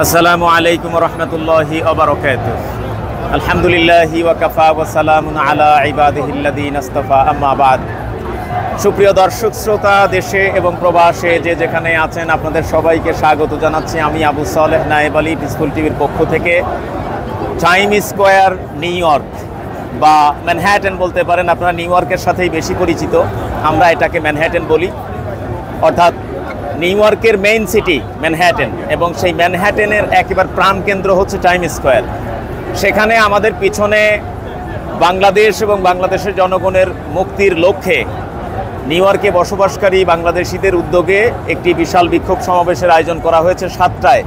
আসসালামু আলাইকুম রহমতুল্লাহি ওয়া বারাকাতুহু। আলহামদুলিল্লাহি ওয়া কাফা ওয়া সালামুন আলা ইবাদিহিল্লাযীনা ইসতাফা, আম্মা বাদ। সুপ্রিয় দর্শক শ্রোতা, দেশে এবং প্রবাসে যে যেখানে আছেন, আপনাদের সবাইকে স্বাগত জানাচ্ছি আমি আবু সালেহ নায়েব আলী, পিসফুল টিভির পক্ষ থেকে। টাইম স্কোয়ার নিউ ইয়র্ক বা ম্যানহ্যাটেন বলতে পারেন, আপনারা নিউ ইয়র্কের সাথেই বেশি পরিচিত, আমরা এটাকে ম্যানহ্যাটেন বলি। অর্থাৎ নিউ ইয়র্কের মেইন সিটি ম্যানহ্যাটেন, এবং সেই ম্যানহ্যাটেনের একেবারে প্রাণকেন্দ্র হচ্ছে টাইম স্কোয়ার। সেখানে আমাদের পিছনে বাংলাদেশ এবং বাংলাদেশের জনগণের মুক্তির লক্ষ্যে নিউ ইয়র্কে বসবাসকারী বাংলাদেশিদের উদ্যোগে একটি বিশাল বিক্ষোভ সমাবেশের আয়োজন করা হয়েছে 7টায়।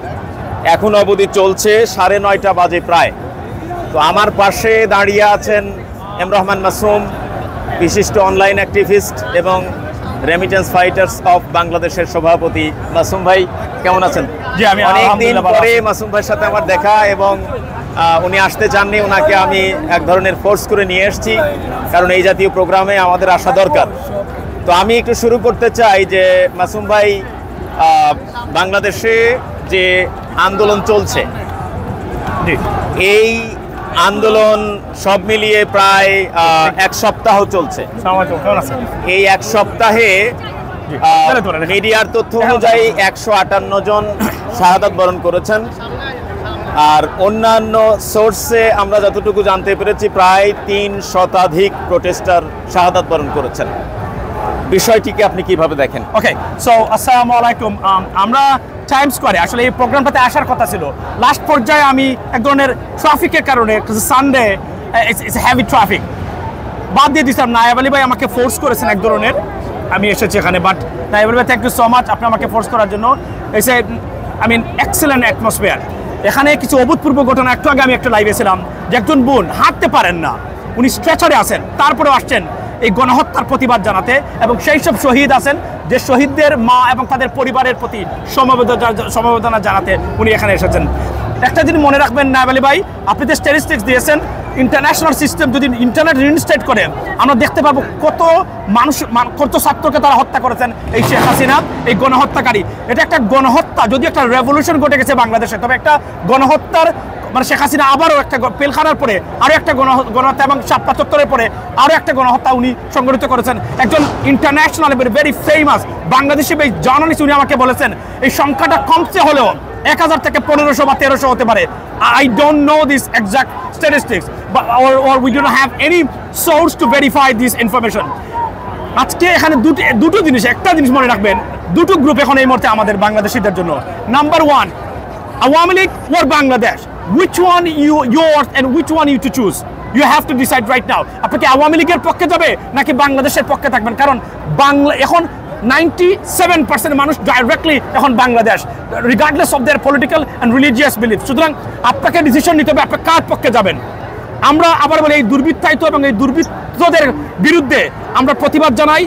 এখন অবধি চলছে 9:30 বাজে প্রায়। তো আমার পাশে দাঁড়িয়ে আছেন এম রহমান মাসুম, বিশিষ্ট অনলাইন অ্যাক্টিভিস্ট এবং রেমিটেন্স ফাইটার্স অফ বাংলাদেশের সভাপতি। মাসুম ভাই কেমন আছেন? জি, আমি অনেকদিন পরে মাসুম ভাইয়ের সাথে আমার দেখা, এবং উনি আসতে চাননি, ওনাকে আমি এক ধরনের ফোর্স করে নিয়ে এসেছি, কারণ এই জাতীয় প্রোগ্রামে আমাদের আসা দরকার। তো আমি একটু শুরু করতে চাই যে মাসুম ভাই, বাংলাদেশে যে আন্দোলন চলছে, এই আন্দোলন সব মিলিয়ে প্রায় 1 সপ্তাহ চলছে। এই 1 সপ্তাহে মিডিয়ার তথ্য অনুযায়ী 158 জন শাহাদাত বরণ করেছেন, আর অন্যান্য সোর্সে আমরা যতটুকু জানতে পেরেছি প্রায় 3 শতাধিক প্রোটেস্টার শাহাদাত বরণ করেছেন। বিষয়টিকে আপনি কিভাবে দেখেন? ওকে, সো আসসালামু আলাইকুম। আমরা টাইম স্কোয়ারে আসলে এই প্রোগ্রামটাতে আসার কথা ছিল। লাস্ট পর্যায়ে আমি এক ধরনের ট্রাফিকের কারণে, সানডে ইটস হেভি ট্রাফিক, বাদ দিয়ে দিয়েছিলাম। নায়েব আলী ভাই আমাকে ফোর্স করেছেন এক ধরনের, আমি এসেছি এখানে। বাট নায়েব আলী ভাই, থ্যাংক ইউ সো মাচ, আপনি আমাকে ফোর্স করার জন্য। এসে এক্সেলেন্ট অ্যাটমসফিয়ার। এখানে কিছু অভূতপূর্ব ঘটনা। একটু আগে আমি একটা লাইভে ছিলাম যে একজন বোন হাঁটতে পারেন না, উনি স্ট্রেচারে আছেন, তারপরেও আসছেন এই গণহত্যার প্রতিবাদ জানাতে, এবং সেই সব শহীদ আছেন যে শহীদদের মা এবং তাদের পরিবারের প্রতি সমবেদনা জানাতে উনি এখানে এসেছেন। একটা জিনিস মনে রাখবেন নায়েব আলী ভাই, আপনি যে স্ট্যাটিস্টিক্স দিয়েছেন, ইন্টারন্যাশনাল সিস্টেম যদি ইন্টারনেট রিইনস্টেট করে, আমরা দেখতে পাবো কত মানুষ, কত ছাত্রকে তারা হত্যা করেছেন এই শেখ হাসিনা, এই গণহত্যাকারী। এটা একটা গণহত্যা। যদি একটা রেভলিউশন ঘটে গেছে বাংলাদেশে, তবে একটা গণহত্যার শেখ হাসিনা আবারও একটা পেলখানার পরে আরও একটা গণহত্যা, এবং ৭৭ পরে আরও একটা গণহত্যা উনি সংগঠিত করেছেন। একজন international very famous Bangladeshi journalist, উনি আমাকে বলেছেন এই সংখ্যাটা কমছে হলেও 1000 থেকে 1500 বা 1300 হতে পারে। I don't know this exact statistics, or we do not have any source to verify this information. আজকে এখানে দুটো জিনিস, একটা জিনিস মনে রাখবেন, দুটো গ্রুপ এখন এই মুহূর্তে আমাদের বাংলাদেশিদের জন্য। Number 1, Awami League or Bangladesh. Which one yours and which one you to choose? You have to decide right now. আপনি কি আওয়ামী লীগের পক্ষে যাবে নাকি বাংলাদেশের পক্ষে থাকবেন? কারণ এখন 97% মানুষ ডাইরেক্টলি এখন Bangladesh, regardless of their political and religious belief. সুতরাং আপনাকে ডিসিশন নিতে হবে আপনি কার পক্ষে যাবেন। আমরা আবার বলি, এই দুর্বৃত্তায়িত এবং এই দুর্বৃত্তদের বিরুদ্ধে আমরা প্রতিবাদ জানাই,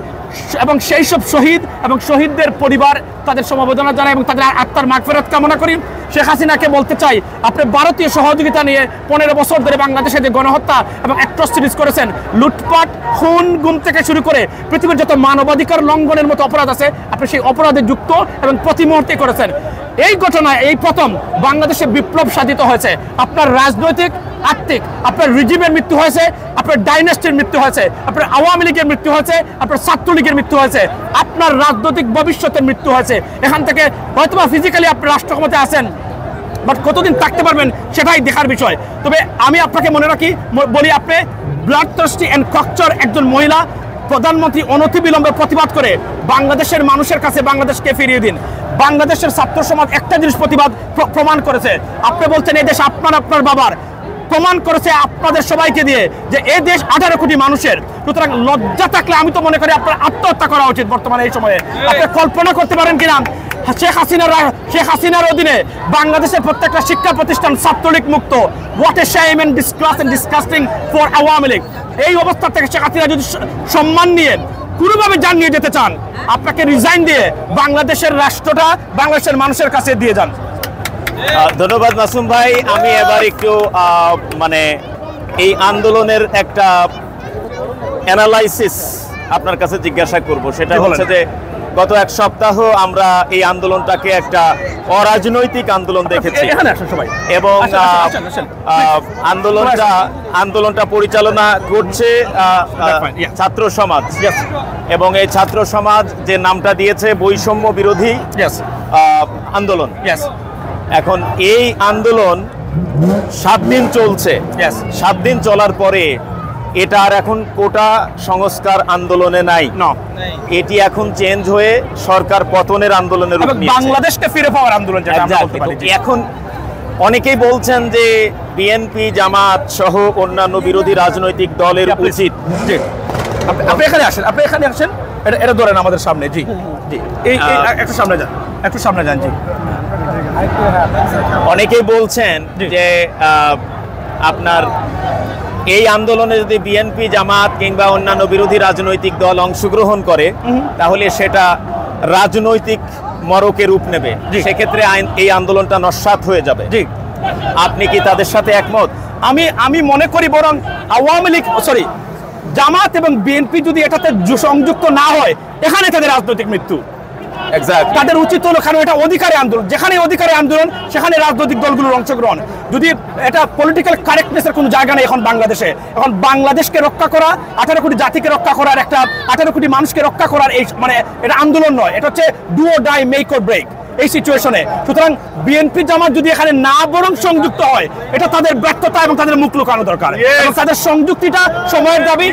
এবং সেই সব শহীদ এবং শহীদদের পরিবার, তাদের সমবেদনা জানাই এবং তাদের আত্মার মাগফিরাত কামনা করি। শেখ হাসিনাকে বলতে চাই, আপনি ভারতীয় সহযোগিতা নিয়ে 15 বছর ধরে বাংলাদেশে যে গণহত্যা এবং অ্যাট্রসিটিস করেছেন, লুটপাট, খুন, গুম থেকে শুরু করে পৃথিবীর যত মানবাধিকার লঙ্ঘনের মতো অপরাধ আছে, আপনি সেই অপরাধে যুক্ত এবং প্রতি মুহূর্তে করেছেন। এই ঘটনায় এই প্রথম বাংলাদেশে বিপ্লব সাধিত হয়েছে। আপনার রাজনৈতিক, আর্থিক, আপনার রিজিমের মৃত্যু হয়েছে, আপনার ডাইনাস্টির মৃত্যু হয়েছে, আপনার আওয়ামী লীগের মৃত্যু হয়েছে, আপনার ছাত্রলীগের মৃত্যু হয়েছে, আপনার রাজনৈতিক ভবিষ্যতের মৃত্যু হয়েছে। এখান থেকে হয়তোবা ফিজিক্যালি আপনি রাষ্ট্র ক্ষমতায় আছেন, বাট কতদিন থাকতে পারবেন সেটাই দেখার বিষয়। তবে আমি আপনাকে মনে বলি, আপনি ব্লাডথার্স্টি অ্যান্ড ককচার একজন মহিলা প্রধানমন্ত্রী অনতিবিলম্বে প্রতিবাদ করে বাংলাদেশের মানুষের কাছে বাংলাদেশকে ফিরিয়ে দিন। বাংলাদেশের ছাত্র সমাজ একটা জিনিস প্রমাণ করেছে, আপনি বলছেন এই দেশ আপনার বাবার, প্রমাণ করেছে আপনাদের সবাইকে দিয়ে যে এই দেশ 18 কোটি মানুষের। সুতরাং লজ্জা থাকলে আমি তো মনে করি আপনার আত্মহত্যা করা উচিত বর্তমানে এই সময়ে। আপনি কল্পনা করতে পারেন কিনা শেখ হাসিনার অধীনে বাংলাদেশের প্রত্যেকটা শিক্ষা প্রতিষ্ঠান ছাত্রলীগ মুক্ত। What a shame and disgusting for Awami League. এই অবস্থা থেকে শেখ হাসিনা যদি সম্মান নিয়ে কোনোভাবে যান নিয়ে যেতে চান, আপনাকে রিজাইন দিয়ে বাংলাদেশের রাষ্ট্রটা বাংলাদেশের মানুষের কাছে দিয়ে যান। ধন্যবাদ মাসুম ভাই। আমি এবার একটু এই আন্দোলনের একটা অ্যানালাইসিস আপনার কাছে জিজ্ঞাসা করব। সেটা হচ্ছে যে গত এক সপ্তাহ আমরা এই আন্দোলনটাকে একটা অরাজনৈতিক আন্দোলন দেখেছি এবং আন্দোলনটা পরিচালনা করছে ছাত্র সমাজ এবং এই ছাত্র সমাজ যে নামটা দিয়েছে বৈষম্য বিরোধী আন্দোলন। এখন এই আন্দোলন 7 দিন চলছে। 7 দিন চলার পরে এটা আর এখন কোটা সংস্কার আন্দোলনে নাই, এটি এখন চেঞ্জ হয়ে সরকার পতনের আন্দোলনের রূপ নিয়েছে, বাংলাদেশকে ফিরে পাওয়ার আন্দোলন যেটা আমরা বলতে পারি। এখন অনেকেই বলছেন যে বিএনপি জামাত সহ অন্যান্য বিরোধী রাজনৈতিক দলের উচিত আপনি এখানে আসেন এটা ধরেন আমাদের সামনে। জি জি একটু সামনে যান জি। অনেকেই বলছেন যে আপনার এই আন্দোলনে যদি বিএনপি জামাত কিংবা অন্যান্য বিরোধী রাজনৈতিক দল অংশগ্রহণ করে তাহলে সেটা রাজনৈতিক মরকে রূপ নেবে, সেক্ষেত্রে এই আন্দোলনটা নস্যাৎ হয়ে যাবে। আপনি কি তাদের সাথে একমত? আমি মনে করি বরং আওয়ামী লীগ জামাত এবং বিএনপি যদি এটাতে সংযুক্ত না হয় এখানে তাদের রাজনৈতিক মৃত্যু। তাদের উচিত হলো, কারণ এটা অধিকারী আন্দোলন, যেখানে অধিকারী আন্দোলন সেখানে রাজনৈতিক দলগুলোর অংশগ্রহণ। যদি এটা পলিটিক্যাল কারেক্টনেসের কোনো জায়গা নেই এখন বাংলাদেশে। এখন বাংলাদেশকে রক্ষা করা, 18 কোটি জাতিকে রক্ষা করার, একটা 18 কোটি মানুষকে রক্ষা করার এই মানে এটা আন্দোলন নয়, এটা হচ্ছে do or die, make or break এই সিচুয়েশনে। সুতরাং বিএনপি জামাত যদি এখানে না বরং সংযুক্ত হয় এটা তাদের ব্যর্থতা এবং তাদের মুখ লুকানো দরকার। এবং তাদের সংযুক্তিটা সময়ের দাবি,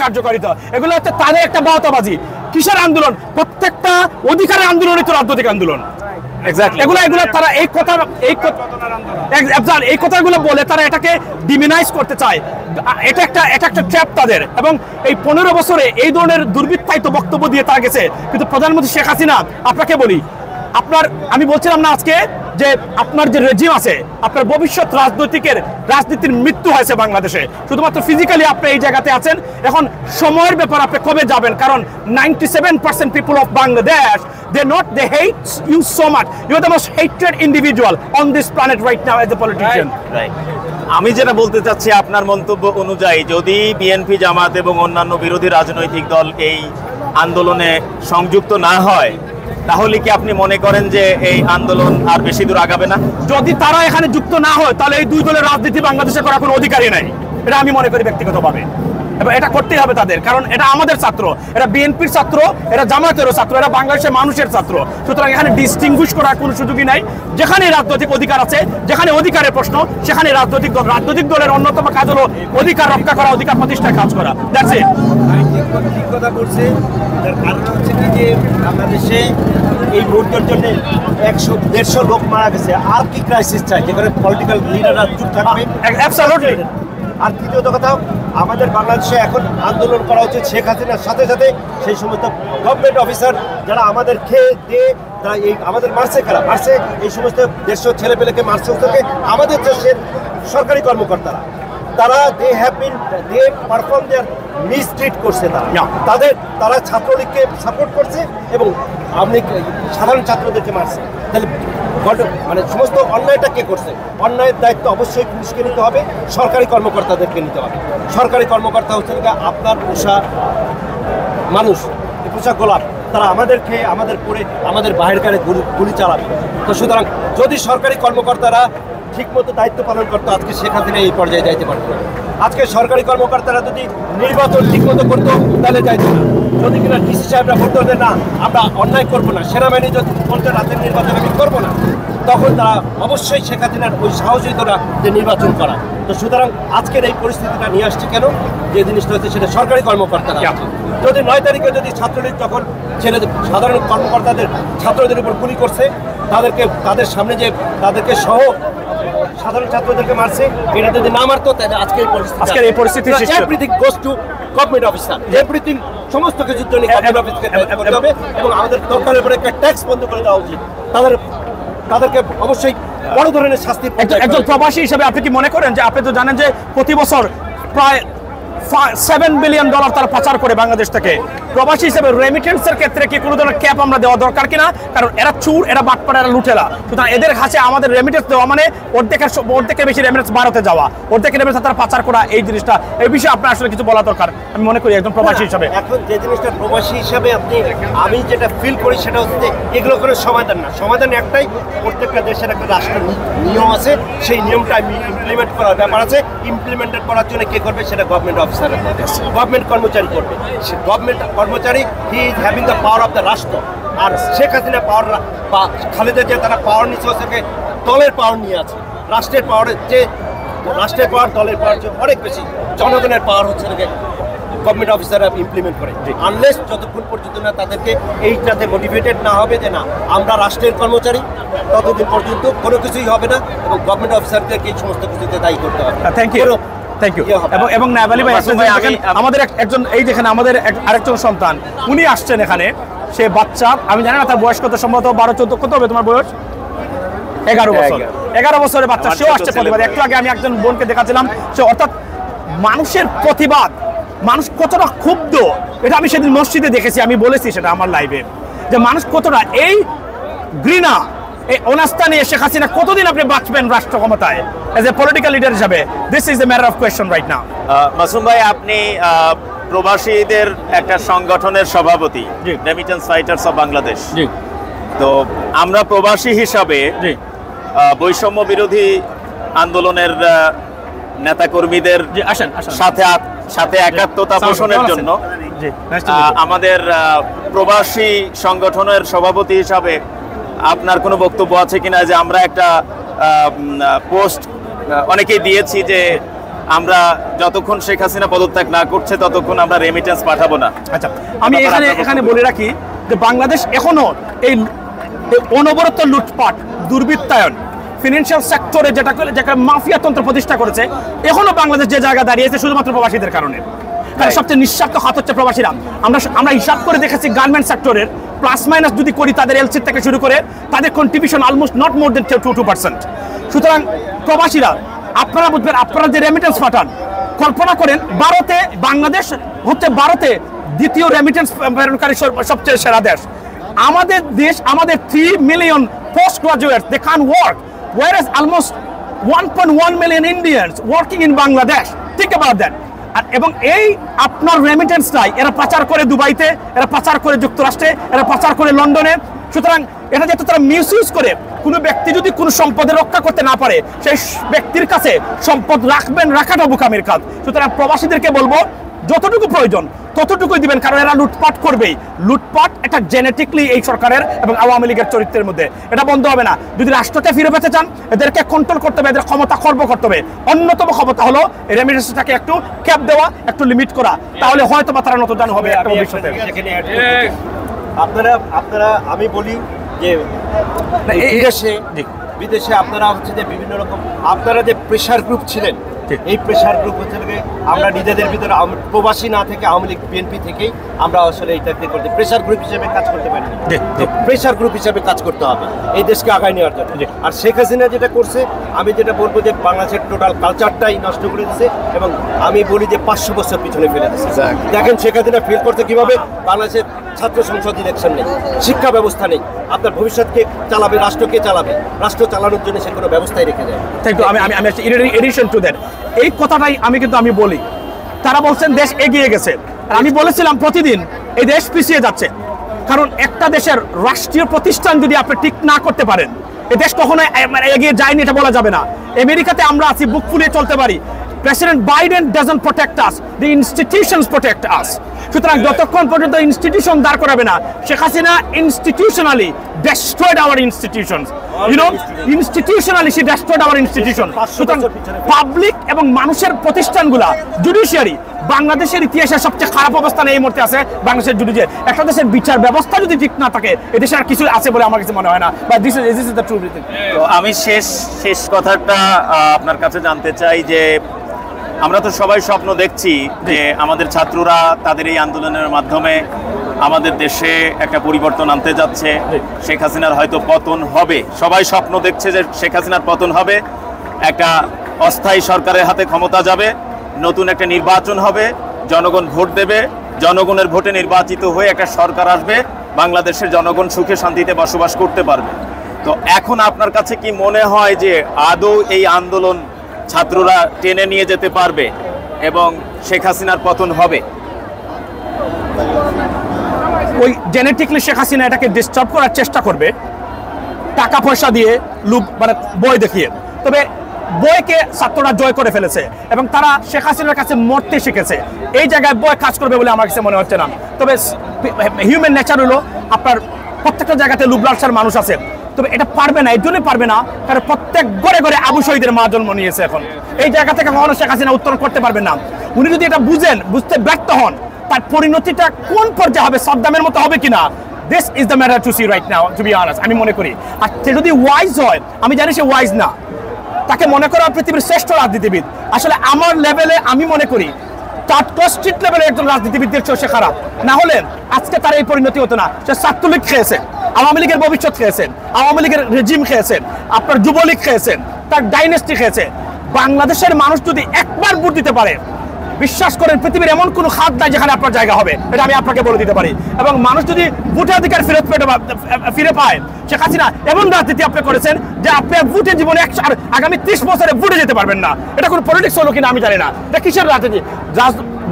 কার্যকারিতা, এগুলো হচ্ছে তাদের একটা বাহতাবাজি। কিসের আন্দোলন? প্রত্যেকটা অধিকারের আন্দোলনই তো রাজনৈতিক আন্দোলন। এগুলো তারা এই কথাগুলো বলে তারা এটাকে ডিমিনাইজ করতে চায়। এটা একটা ট্র্যাপ তাদের। এবং এই 15 বছরে এই ধরনের দুর্বৃত্তায়িত বক্তব্য দিয়ে তারা গেছে। কিন্তু প্রধানমন্ত্রী শেখ হাসিনা, আপনাকে বলি, আমি বলছিলাম না আজকে যে আপনার যে রেজিম আছে, আপনার ভবিষ্যৎ রাজনীতির মৃত্যু হয়েছে বাংলাদেশে। শুধুমাত্র ফিজিক্যালি আপনি এই জায়গাতে আছেন। এখন সময়ের ব্যাপার, আপনি কবে যাবেন? কারণ 97% people of Bangladesh they hate you so much. You are the most hated individual on this planet right now as a politician. Right. আমি যেটা বলতে চাচ্ছি, আপনার মন্তব্য অনুযায়ী যদি বিএনপি জামাত এবং অন্যান্য বিরোধী রাজনৈতিক দল এই আন্দোলনে সংযুক্ত না হয় তাহলে কি আপনি মনে করেন যে এই আন্দোলন আর বেশি দূর আগাবে না? যদি তারা এখানে যুক্ত না হয় তাহলে এই দুই দলের রাজনীতি বাংলাদেশে করার কোনো অধিকারই নাই, এটা আমি মনে করি ব্যক্তিগতভাবে। এবং এটা করতেই হবে তাদের, কারণ এটা আমাদের ছাত্র, এটা বিএনপির ছাত্র, এটা জামায়াতেরও ছাত্র, এটা বাংলাদেশের মানুষের ছাত্র। সুতরাং এখানে ডিস্টিংগুইশ করার কোনো সুযোগই নাই। যেখানে রাজনৈতিক অধিকার আছে, যেখানে অধিকারের প্রশ্ন, সেখানে রাজনৈতিক দলের অন্যতম কাজ হলো অধিকার রক্ষা করা, অধিকার প্রতিষ্ঠায় কাজ করা। That's it. ঠিক কথা বলছে। তার কারণ হচ্ছে কি যে বাংলাদেশে এই ভোটের জন্য 100-150 লোক মারা গেছে। আর কি ক্রাইসিস চাই যেখানে পলিটিক্যাল লিডাররা চুপ থাকবে? অ্যাবসলিউটলি। আর তৃতীয়ত কথা, আমাদের বাংলাদেশে এখন আন্দোলন করা উচিত শেখ হাসিনার সাথে সাথে সেই সমস্ত গভর্নমেন্ট অফিসার যারা আমাদের খেয়ে দিয়ে তারা এই আমাদের মারছে এই সমস্ত দেশের ছেলেপেলেকে মারছে, আমাদের দেশের সরকারি কর্মকর্তারা তারা দে পারফর্ম দেয়ার মিসট্রিট করছে। তারা ছাত্রলীগকে সাপোর্ট করছে এবং সাধারণ ছাত্রদেরকে মারছে। তাহলে মানে সমস্ত অন্যায়টা কে করছে? অন্যায়ের দায়িত্ব অবশ্যই পুলিশকে নিতে হবে, সরকারি কর্মকর্তাদেরকে নিতে হবে। সরকারি কর্মকর্তা হচ্ছে আপনার পোষা মানুষ, পোষা গোলাপ, তারা আমাদেরকে আমাদের করে আমাদের বাহির কারে গুলি চালাবে। তো সুতরাং যদি সরকারি কর্মকর্তারা ঠিকমতো দায়িত্ব পালন করতো আজকে শেখ হাসিনা এই পর্যায়ে যাইতে পারতো না। আজকে সরকারি কর্মকর্তারা যদি নির্বাচন ঠিকমতো করতো তাহলে যাইতো না। যদি কিনা ডিসি সাহেবরা বলতে হবে না আমরা অন্যায় করবো না, সেনাবাহিনী যদি বলতে রাতের নির্বাচন আমি করবো না, তখন তারা অবশ্যই শেখ হাসিনার ওই সাহস হইতো না যে নির্বাচন করা। তো সুতরাং আজকের এই পরিস্থিতিটা নিয়ে আসছে কেন? যে জিনিসটা হচ্ছে সেটা সরকারি কর্মকর্তারা। যদি 9 তারিখে যদি ছাত্রলীগ তখন সাধারণ কর্মকর্তাদের ছাত্রদের উপর গুলি করছে, তাদের সামনে যে তাদেরকে সহ সাধারণ ছাত্রদেরকে মারছে, এটা যদি না মারতো তাহলে আজকের এই পরিস্থিতি everything goes to government officer. Everything সমস্ত কিছুর জন্য গভর্নমেন্ট অফিসকে করতে হবে এবং আমাদের সরকারের উপরে একটা ট্যাক্স বন্ধ করে দেওয়া উচিত। তাদেরকে অবশ্যই বড় ধরনের শাস্তি। একজন প্রবাসী হিসেবে আপনি কি মনে করেন যে, আপনি তো জানেন যে প্রতি বছর প্রায় $7 বিলিয়ন তারা পাচার করে বাংলাদেশ থেকে, প্রবাসী হিসেবে রেমিটেন্সের ক্ষেত্রে কি কোনো ধরনের ক্যাপ আমরা দেওয়া দরকার কিনা, কারণ এরা চুর, এরা বাটপাড়া, এরা লুটেরা। সুতরাং এদের কাছে আমাদের রেমিটেন্স দেওয়া মানে অর্ধেকের বেশি রেমিটেন্স ভারতে যাওয়া, অর্ধেকের রেমিটেন্স তারা পাচার করা, এই জিনিসটা এই বিষয়ে আপনার আসলে কিছু বলা দরকার আমি মনে করি একজন প্রবাসী হিসাবে। এখন যে জিনিসটা প্রবাসী হিসাবে আমি যেটা ফিল করি সেটা হচ্ছে এগুলো কোনো সমাধান না। সমাধান একটাই, প্রত্যেকটা দেশের একটা রাষ্ট্রের নিয়ম আছে, সেই নিয়মটা ইমপ্লিমেন্ট করার ব্যাপার আছে। ইমপ্লিমেন্টেড করার জন্য কে করবে সেটা গভর্নমেন্ট অফিসার, গভর্নমেন্ট কর্মচারী করবে। সে গভর্নমেন্ট কর্মচারী, he is having the power of the রাষ্ট্র। আর শেখ হাসিনা পাওয়ার বা খালেদা জিয়া তারা পাওয়ার নিচ্ছে হচ্ছে দলের পাওয়ার নিয়ে আছে। রাষ্ট্রের পাওয়ারের যে রাষ্ট্রের পাওয়ার, দলের পাওয়ার অনেক বেশি। জনগণের পাওয়ার হচ্ছে গভর্নমেন্ট অফিসাররা ইমপ্লিমেন্ট করে, আনলেস যতক্ষণ পর্যন্ত না তাদেরকে এইটাতে মোটিভেটেড না হবে যে না আমরা রাষ্ট্রের কর্মচারী, ততদিন পর্যন্ত কোনো কিছুই হবে না। এবং গভর্নমেন্ট অফিসারদেরকে এই সমস্ত কিছুতে দায়ী করতে হবে। Thank you, thank you. এবং নায়েব আলী ভাই আমাদের একজন, এই যেখানে আমাদের আরেকজন সন্তান, উনি আসছেন এখানে, সে বাচ্চা, আমি জানি না তার বয়স কত, সম্ভবত 12-14, কত হবে তোমার বয়স? 11 বছর। 11 বছরের বাচ্চা, সেও আসছে প্রতিবাদ। একটু আগে আমি একজন বোনকে দেখাচ্ছিলাম, সে অর্থাৎ মানুষের প্রতিবাদ, মানুষ কতটা ক্ষুব্ধ, এটা আমি সেদিন মসজিদে দেখেছি, আমি বলেছি সেটা আমার লাইভে, যে মানুষ কতটা এই ঘৃণা, এই অনাস্থা নিয়ে শেখ হাসিনা কতদিন আপনি বাঁচবেন রাষ্ট্র ক্ষমতায় এজ এ পলিটিক্যাল লিডার হিসাবে? This is a matter of question right now. Masum ভাই, আপনি প্রবাসীদের একটা সংগঠনের সভাপতি, রেমিটেন্স ফাইটার্স অফ বাংলাদেশ। তো আমরা প্রবাসী হিসাবে বৈষম্য বিরোধী আন্দোলনের নেতাকর্মীদের সাথে একাত্মতা পোষণের জন্য আমাদের প্রবাসী সংগঠনের সভাপতি হিসাবে আপনার কোনো বক্তব্য আছে কিনা, যে আমরা একটা পোস্ট অনেকেই দিয়েছি যে আমরা যতক্ষণ শেখ হাসিনা পদত্যাগ না করছে ততক্ষণ আমরা রেমিটেন্স পাঠাবো না। আচ্ছা, আমি এখানে বলে রাখি যে বাংলাদেশ এখনো এই অনবরত লুটপাট, দুর্বৃত্তায়ন, ফিনান্সিয়াল সেক্টরে যেটা মাফিয়া তন্ত্র প্রতিষ্ঠা করেছে, এখনো বাংলাদেশ যে জায়গা দাঁড়িয়েছে শুধুমাত্র প্রবাসীদের কারণে। কারণ সবচেয়ে নিঃস্বার্থ হাত হচ্ছে প্রবাসীরা। আমরা হিসাব করে দেখেছি গার্মেন্ট সেক্টরের প্লাস মাইনাস যদি করি, তাদের এলসি থেকে শুরু করে তাদের কন্ট্রিবিউশন অলমোস্ট নট মোর দেন 2%। সুতরাং প্রবাসীরা, আপনারা বুঝবেন, আপনারা যে রেমিটেন্স পাঠান, কল্পনা করেন ভারতে, বাংলাদেশ হচ্ছে ভারতে দ্বিতীয় রেমিটেন্স প্রেরণকারী সবচেয়ে সেরা দেশ। আমাদের দেশ, আমাদের 3 million post graduates, they can work, whereas almost 1.1 million Indians working in Bangladesh. Think about that. এবং এই আপনার রেমিটেন্সটাই এরা পাচার করে দুবাইতে, এরা পাচার করে যুক্তরাষ্ট্রে, এরা পাচার করে লন্ডনে। সুতরাং এটা যেহেতু তারা মিসইউজ করে, কোনো ব্যক্তি যদি কোনো সম্পদের রক্ষা করতে না পারে, সেই ব্যক্তির কাছে সম্পদ রাখাটা বোকামির কাজ। সুতরাং প্রবাসীদেরকে বলবো, যতটুকু প্রয়োজন ততটুকুই দিবেন, কারণ এরা লুটপাট করবেই। লুটপাট একটা জেনেটিকলি এই সরকারের এবং আওয়ামী লীগের চরিত্রের মধ্যে, এটা বন্ধ হবে না। যদি রাষ্ট্রকে ফিরে পেতে চান, এদেরকে কন্ট্রোল করতে হবে, এদের ক্ষমতা খর্ব করতে হবে। অন্যতম ক্ষমতা হলো রেমিটেন্সটাকে একটু ক্যাপ দেওয়া, একটু লিমিট করা, তাহলে হয়তো বা তারা নতুন হবে একটা ভবিষ্যতে। আপনারা আমি বলি যে বিদেশে আপনারা হচ্ছে যে বিভিন্ন রকম, আপনারা যে প্রেশার গ্রুপ ছিলেন, এই প্রেশার গ্রুপ হচ্ছে আমরা নিজেদের ভিতরে প্রবাসী না থেকে আওয়ামী লীগ বিএনপি থেকেই আমরা আসলে এইটাকে করতে প্রেশার গ্রুপ হিসেবে কাজ করতে পারি। প্রেশার গ্রুপ হিসেবে কাজ করতে হবে এই দেশকে আগায় নেওয়ার জন্য। আর শেখ হাসিনা যেটা করছে, আমি যেটা বলবো যে বাংলাদেশের টোটাল কালচারটাই নষ্ট করে দিচ্ছে, এবং আমি বলি যে 500 বছর পিছনে ফেলে দিচ্ছে। দেখেন শেখ হাসিনা ফেল করতে কিভাবে, বাংলাদেশের ছাত্র সংসদ ইলেকশন নেই, শিক্ষা ব্যবস্থা নেই, আপনার ভবিষ্যৎকে চালাবে, রাষ্ট্রকে চালাবে, রাষ্ট্র চালানোর জন্য সে কোনো ব্যবস্থাই রেখে যায়। এডিশন টু দ্যাট, এই কথাটাই আমি বলি, তারা বলছেন দেশ এগিয়ে গেছে, আর আমি বলেছিলাম প্রতিদিন এই দেশ পিছিয়ে যাচ্ছে। কারণ একটা দেশের রাষ্ট্রীয় প্রতিষ্ঠান যদি আপনি ঠিক না করতে পারেন, এই দেশ কখনো এগিয়ে যায়নি এটা বলা যাবে না। আমেরিকাতে আমরা আছি, বুক ফুলিয়ে চলতে পারি। President Biden doesn't protect us, the institutions protect us. সুতরাং যতক্ষণ পর্যন্ত ইনস্টিটিউশন দাঁড় করাবে না, Sheikh Hasina institutionally destroyed our institutions. You know, institutionally she destroyed our institution. সুতরাং পাবলিক এবং মানুষের প্রতিষ্ঠানগুলা, জুডিশিয়ারি, বাংলাদেশের ইতিহাসে সবচেয়ে খারাপ অবস্থানে এই মুহূর্তে আছে বাংলাদেশের জুডিশিয়ারি। একটা দেশের বিচার ব্যবস্থা যদি ঠিক না থাকে, এদেশে আর কিছু আছে বলে আমার কাছে মনে হয় না। But this is the true thing. তো আমি শেষ কথাটা আপনার কাছে জানতে চাই যে আমরা তো সবাই স্বপ্ন দেখছি যে আমাদের ছাত্ররা তাদের এই আন্দোলনের মাধ্যমে আমাদের দেশে একটা পরিবর্তন আনতে যাচ্ছে, শেখ হাসিনার হয়তো পতন হবে। সবাই স্বপ্ন দেখছে যে শেখ হাসিনার পতন হবে, একটা অস্থায়ী সরকারের হাতে ক্ষমতা যাবে, নতুন একটা নির্বাচন হবে, জনগণ ভোট দেবে জনগণের ভোটে নির্বাচিত হয়ে একটা সরকার আসবে, বাংলাদেশের জনগণ সুখে শান্তিতে বসবাস করতে পারবে। তো এখন আপনার কাছে কি মনে হয় যে আদৌ এই আন্দোলন ছাত্ররা টেনে নিয়ে যেতে পারবে এবং শেখ হাসিনার পতন হবে? ওই জেনেটিকলি শেখ হাসিনা এটাকে ডিস্টার্ব করার চেষ্টা করবে টাকা পয়সা দিয়ে, লুপ মানে বই দেখিয়ে। তবে বইকে ছাত্ররা জয় করে ফেলেছে এবং তারা শেখ হাসিনার কাছে মরতে শিখেছে। এই জায়গায় বই কাজ করবে বলে আমার কাছে মনে হচ্ছে না। তবে হিউম্যান নেচার হলো আপনার প্রত্যেকটা জায়গাতে লুপ লালসার মানুষ আছে। তবে এটা পারবে না, এই জন্যই পারবে না কারণ প্রত্যেক ঘরে ঘরে আবু শহীদের মা জন্ম নিয়েছে। এখন এই জায়গা থেকে কখনো শেখ হাসিনা উত্তরণ করতে পারবেন না। উনি যদি এটা বুঝতে ব্যর্থ হন, তার পরিণতিটা কোন পর্যায়ে হবে, সাদ্দামের মতো হবে কিনা, this is the matter to see right now, to be honest. আমি মনে করি আর সে যদি ওয়াইজ হয়, আমি জানি সে ওয়াইজ না, তাকে মনে করা পৃথিবীর শ্রেষ্ঠ রাজনীতিবিদ। আসলে আমার লেভেলে আমি মনে করি তার স্ট্রিট লেভেলে একজন রাজনীতিবিদদের চেয়ে সে খারাপ। না হলে আজকে তার এই পরিণতি হতো না। সে ছাত্রলীগ খেয়েছে, আওয়ামী লীগের ভবিষ্যৎ খেয়েছেন, আওয়ামী লীগের রেজিম খেয়েছেন, আপনার যুবলীগ খেয়েছেন, তার ডাইনেস্টি খেয়েছে। বাংলাদেশের মানুষ যদি একবার ভোট দিতে পারে, বিশ্বাস করেন পৃথিবীর এমন কোনো খাত নাই যেখানে আপনার জায়গা হবে, এটা আমি আপনাকে বলে দিতে পারি। এবং মানুষ যদি ভোটাধিকার ফিরে পায়, শেখ হাসিনা এমন রাজনীতি আপনি করেছেন যে আপনি ভোটে জীবনে আগামী 30 বছরে ভোটে যেতে পারবেন না। এটা কোনো পলিটিক্স হলো কিনা আমি জানি না, এটা কিসের রাজনীতি?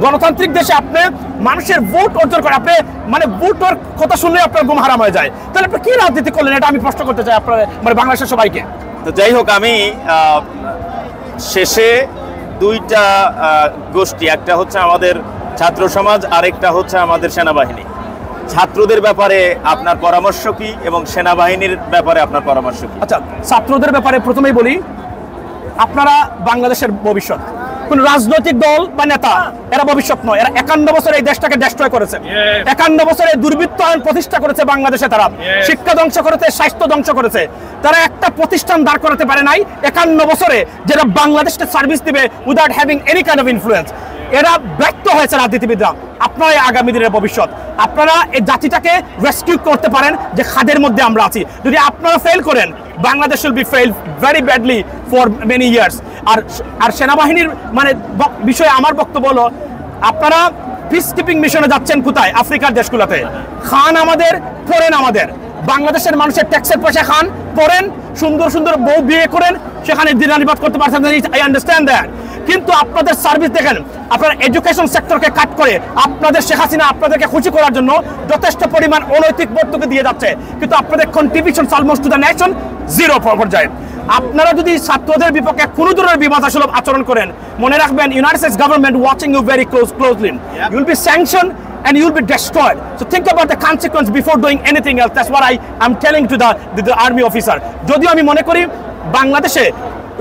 গণতান্ত্রিক দেশে আপনি মানুষের ভোট অর্জন করে, আপনি মানে ভোটের কথা শুনলে আপনার ঘুম হারাম হয়ে যায়। তাহলে আপনি কি রাজনীতি করলেন, এটা আমি প্রশ্ন করতে চাই আপনার মানে বাংলাদেশের সবাইকে। তো যাই হোক, আমি শেষে দুইটা গোষ্ঠী, একটা হচ্ছে আমাদের ছাত্র সমাজ, আরেকটা হচ্ছে আমাদের সেনাবাহিনী। ছাত্রদের ব্যাপারে আপনার পরামর্শ কি এবং সেনাবাহিনীর ব্যাপারে আপনার পরামর্শ কি? আচ্ছা, ছাত্রদের ব্যাপারে প্রথমেই বলি, আপনারা বাংলাদেশের ভবিষ্যৎ। কোন রাজনৈতিক দল বা নেতা এরা ভবিষ্যৎ নয়। এরা 51 বছর এই দেশটাকে ডেস্ট্রয় করেছে। 51 বছরে দুর্বৃত্তায়ন প্রতিষ্ঠা করেছে বাংলাদেশে। তারা শিক্ষা ধ্বংস করেছে, স্বাস্থ্য ধ্বংস করেছে। তারা একটা প্রতিষ্ঠান দাঁড় করাতে পারে নাই 51 বছরে যেটা বাংলাদেশকে সার্ভিস দিবে without having any kind of influence. এরা ব্যর্থ হয়েছে রাজনীতিবিদরা। আপনারা আগামী দিনের ভবিষ্যৎ, আপনারা এই জাতিটাকে রেস্কিউ করতে পারেন যে খাদের মধ্যে আমরা আছি। যদি আপনারা ফেল করেন, Bangladesh will be fail very badly for many years. আর সেনাবাহিনীর মানে বিষয়ে আমার বক্তব্য হলো, আপনারা পিস কিপিং মিশনে যাচ্ছেন কোথায়? আফ্রিকার দেশগুলোতে। খান আমাদের, পড়েন আমাদের। বাংলাদেশের মানুষের ট্যাক্সের পয়সা খান, পড়েন, সুন্দর সুন্দর বউ বিয়ে করেন, সেখানে দিনানিবাদ করতে পারছেন। I understand that. কিন্তু আপনাদের সার্ভিস দেখেন, আপনার এডুকেশন সেক্টরকে কাট করে আপনাদের শেখ হাসিনা আপনাদেরকে খুশি করার জন্য যথেষ্ট পরিমাণ অনৈতিক ভর্তুকি দিয়ে যাচ্ছে, কিন্তু আপনাদের contribution almost to the nation zero পর্যায়ে। আপনারা যদি ছাত্রদের বিপক্ষে কোনো ধরনের বিবাদসুলভ আচরণ করেন, মনে রাখবেন United States government watching you very closely. You will be sanctioned and you will be destroyed. So think about the consequence before doing anything else. That's what I'm telling to the army officer. যদিও আমি মনে করি বাংলাদেশে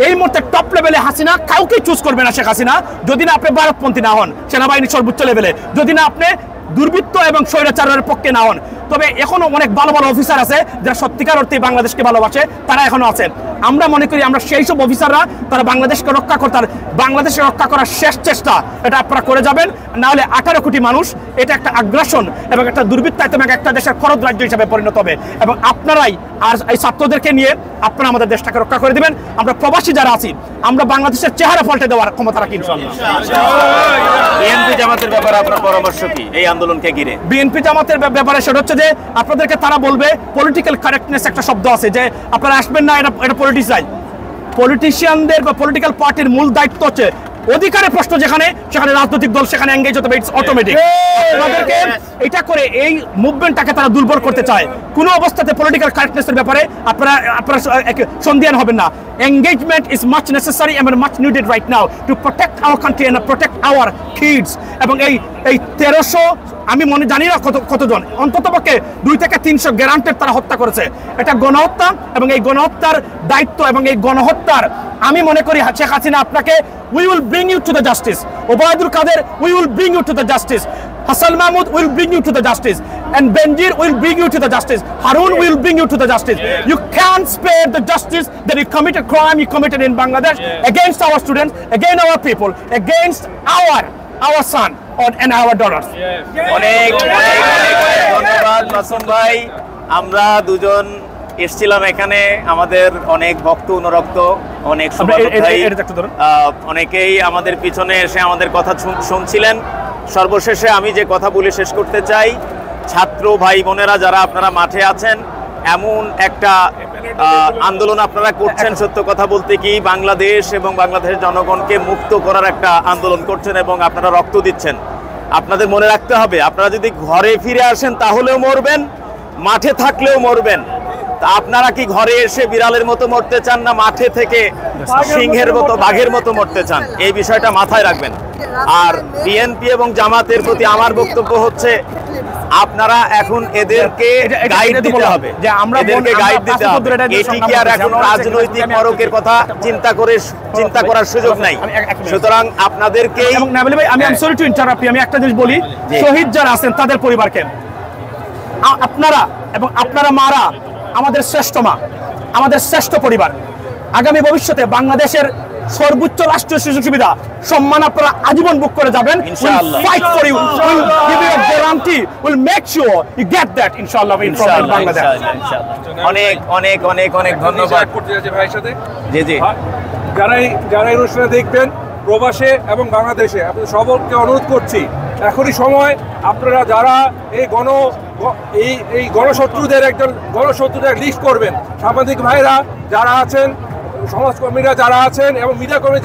এই মুহূর্তে top লেভেলে হাসিনা কাউকে choose করবে না শেখ হাসিনা, যদি না আপনি ভারতপন্থী না হন, সেনাবাহিনীর সর্বোচ্চ লেভেলে যদি না আপনি দুর্বৃত্ত এবং স্বৈরাচারের পক্ষে না হন। তবে এখনো অনেক ভালো ভালো অফিসার আছে যারা সত্যিকার অর্থে বাংলাদেশকে ভালোবাসে, তারা এখনো আছে। আমরা মনে করি আমরা সেই সব অফিসাররা তারা বাংলাদেশকে রক্ষা করতে, বাংলাদেশকে রক্ষা করার শেষ চেষ্টা এটা আপনারা করে যাবেন। না হলে 18 কোটি মানুষ এটা একটা আগ্রাসন এবং একটা দুর্বৃত্তায়িত এবং একটা দেশের খরচ রাজ্য হিসাবে পরিণত হবে। এবং আপনারাই আর এই ছাত্রদেরকে নিয়ে আপনারা আমাদের দেশটাকে রক্ষা করে দিবেন। আমরা প্রবাসী যারা আছি, আমরা বাংলাদেশের চেহারা পাল্টে দেওয়ার ক্ষমতা রাখি ইনশাআল্লাহ। বিএনপি জামাতের ব্যাপারে আপনার পরামর্শ কি এই আন্দোলনকে ঘিরে? বিএনপি জামাতের ব্যাপারে সেটা হচ্ছে যে আপনাদেরকে তারা বলবে পলিটিক্যাল কারেক্টনেস একটা শব্দ আছে যে আপনারা আসবেন না, এটা পলিটিসাইজ। পলিটিশিয়ানদের বা পলিটিক্যাল পার্টির মূল দায়িত্ব হচ্ছে অধিকারের প্রশ্ন যেখানে সেখানে রাজনৈতিক দল সেখানে এঙ্গেজ হতে হবে, ইটস অটোমেটিক। আপনাদেরকে এটা করে এই মুভমেন্টটাকে তারা দুর্বল করতে চায়। কোনো অবস্থাতে পলিটিক্যাল কারেক্টনেসের ব্যাপারে আপনারা সন্দিহান হবেন না। এঙ্গেজমেন্ট ইজ মাচ নেসেসারি এবং much needed right now to protect our country and protect our kids. এবং এই 1300 আমি মনে জানি না কতজন, অন্ততপক্ষে 2 থেকে 300 গ্যারান্টেড তারা হত্যা করেছে। এটা গণহত্যা এবং এই গণহত্যার দায়িত্ব এবং এই গণহত্যার আমি মনে করি শেখ হাসিনা আপনাকে we will bring you to the justice. Obaidul Kader, we will bring you to the justice. Hassan Mahmoud will bring you to the justice. And Benjir will bring you to the justice. Harun will bring you to the justice. You can't spare the justice that you committed crime you committed in Bangladesh against our students, against our people, against our son and our daughters. অনেক ধন্যবাদ মাসুম ভাই। আমরা দুজন এসেছিলাম এখানে আমাদের অনেক ভক্ত অনুরক্ত, অনেক অনেকেই আমাদের পিছনে এসে আমাদের কথা শুনছিলেন। সর্বশেষে আমি যে কথা বলে শেষ করতে চাই, ছাত্র ভাই বোনেরা যারা আপনারা মাঠে আছেন, এমন একটা আন্দোলন আপনারা করছেন, সত্য কথা বলতে কি বাংলাদেশ এবং বাংলাদেশের জনগণকে মুক্ত করার একটা আন্দোলন করছেন এবং আপনারা রক্ত দিচ্ছেন। আপনাদের মনে রাখতে হবে, আপনারা যদি ঘরে ফিরে আসেন তাহলেও মরবেন, মাঠে থাকলেও মরবেন। তা আপনারা কি ঘরে এসে বিড়ালের মতো মরতে চান, না মাঠে থেকে সিংহের মতো বাঘের মতো মরতে চান? এই বিষয়টা মাথায় রাখবেন। আর বিএনপি এবং জামাতের প্রতি আমার বক্তব্য হচ্ছে, আপনারা এখন এদেরকে গাইড দিতে হবে, যে আমরা এদেরকে গাইড দিতে হবে। এটি কি আর এখন রাজনৈতিক মরকের কথা চিন্তা করার সুযোগ নাই। সুতরাং আপনাদেরকে আমি সরি টু ইন্টারাপ্ট, আমি একটা জিনিস বলি, শহীদ যারা আছেন তাদের পরিবারকে আপনারা এবং আপনারা মারা আমাদের শ্রেষ্ঠ মা, আমাদের শ্রেষ্ঠ পরিবার। আগামী ভবিষ্যতে বাংলাদেশের সর্বোচ্চ রাষ্ট্রীয় সুযোগ সুবিধা সম্মান আপনারা আজীবন বুক করে যাবেন। ইনশাআল্লাহ। Fight for you. We'll give you a guarantee. We'll make sure you get that. Inshallah. Bangladesh. অনেক অনেক অনেক অনেক ধন্যবাদ ভাইয়ের সাথে। জি জি, যারা এই অনুষ্ঠানে দেখবেন প্রবাসে এবং বাংলাদেশে, আপনাদের সকলকে অনুরোধ করছি, এখনই সময় আপনারা যারা এই গণশত্রুদের লিস্ট করবেন। সাংবাদিক ভাইরা যারা আছেন, সমাজকর্মীরা যারা আছেন এবং মিডিয়া কর্মী